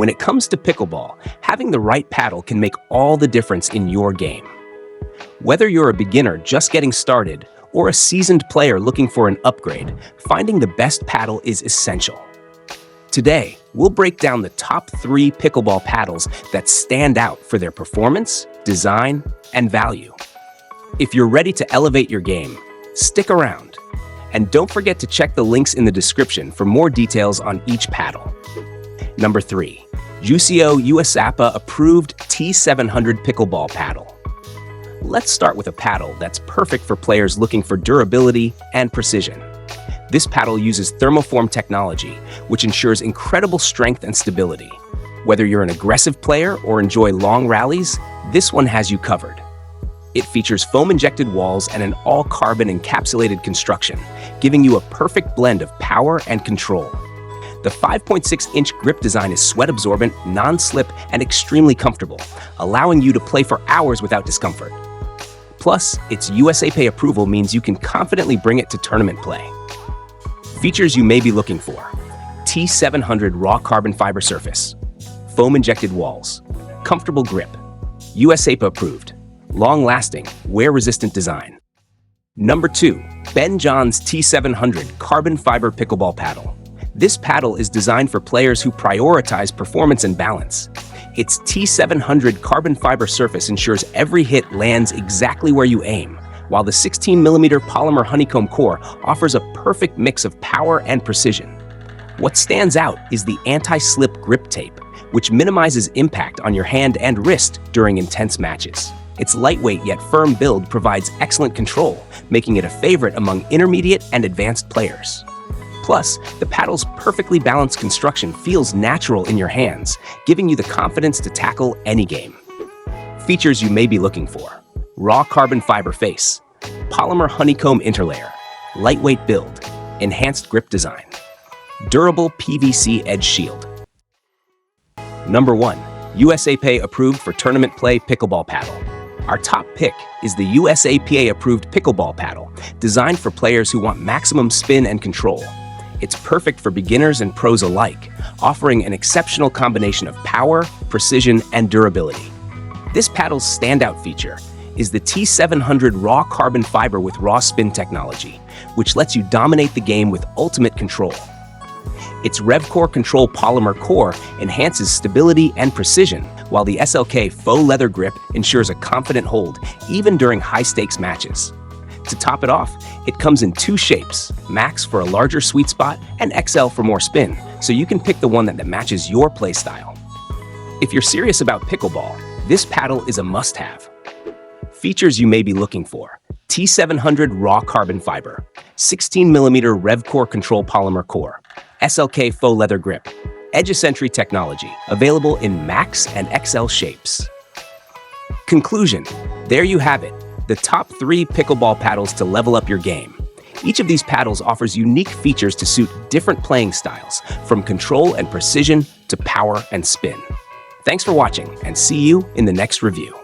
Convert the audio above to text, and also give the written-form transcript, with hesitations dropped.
When it comes to pickleball, having the right paddle can make all the difference in your game. Whether you're a beginner just getting started or a seasoned player looking for an upgrade, finding the best paddle is essential. Today, we'll break down the top 3 pickleball paddles that stand out for their performance, design, and value. If you're ready to elevate your game, stick around. And don't forget to check the links in the description for more details on each paddle. Number 3. JUCIO USAPA approved T700 pickleball paddle. Let's start with a paddle that's perfect for players looking for durability and precision. This paddle uses thermoform technology, which ensures incredible strength and stability. Whether you're an aggressive player or enjoy long rallies, this one has you covered. It features foam-injected walls and an all-carbon encapsulated construction, giving you a perfect blend of power and control. The 5.6-inch grip design is sweat-absorbent, non-slip, and extremely comfortable, allowing you to play for hours without discomfort. Plus, its USAPA approval means you can confidently bring it to tournament play. Features you may be looking for: T700 raw carbon fiber surface, foam-injected walls, comfortable grip, USAPA approved, long-lasting, wear-resistant design. Number 2. BenJohns T700 carbon fiber pickleball paddle. This paddle is designed for players who prioritize performance and balance. Its T700 carbon fiber surface ensures every hit lands exactly where you aim, while the 16mm polymer honeycomb core offers a perfect mix of power and precision. What stands out is the anti-slip grip tape, which minimizes impact on your hand and wrist during intense matches. Its lightweight yet firm build provides excellent control, making it a favorite among intermediate and advanced players. Plus, the paddle's perfectly balanced construction feels natural in your hands, giving you the confidence to tackle any game. Features you may be looking for: raw carbon fiber face, polymer honeycomb interlayer, lightweight build, enhanced grip design, durable PVC edge shield. Number 1. USAPA approved for tournament play pickleball paddle. Our top pick is the USAPA approved pickleball paddle, designed for players who want maximum spin and control. It's perfect for beginners and pros alike, offering an exceptional combination of power, precision, and durability. This paddle's standout feature is the T700 raw carbon fiber with raw spin technology, which lets you dominate the game with ultimate control. Its RevCore Control polymer core enhances stability and precision, while the SLK faux leather grip ensures a confident hold even during high-stakes matches. To top it off, it comes in 2 shapes: Max for a larger sweet spot and XL for more spin, so you can pick the one that matches your play style. If you're serious about pickleball, this paddle is a must-have. Features you may be looking for: T700 raw carbon fiber, 16mm RevCore Control polymer core, SLK faux leather grip, edge asymmetry technology, available in Max and XL shapes. Conclusion: there you have it, the top 3 pickleball paddles to level up your game. Each of these paddles offers unique features to suit different playing styles, from control and precision to power and spin. Thanks for watching, and see you in the next review.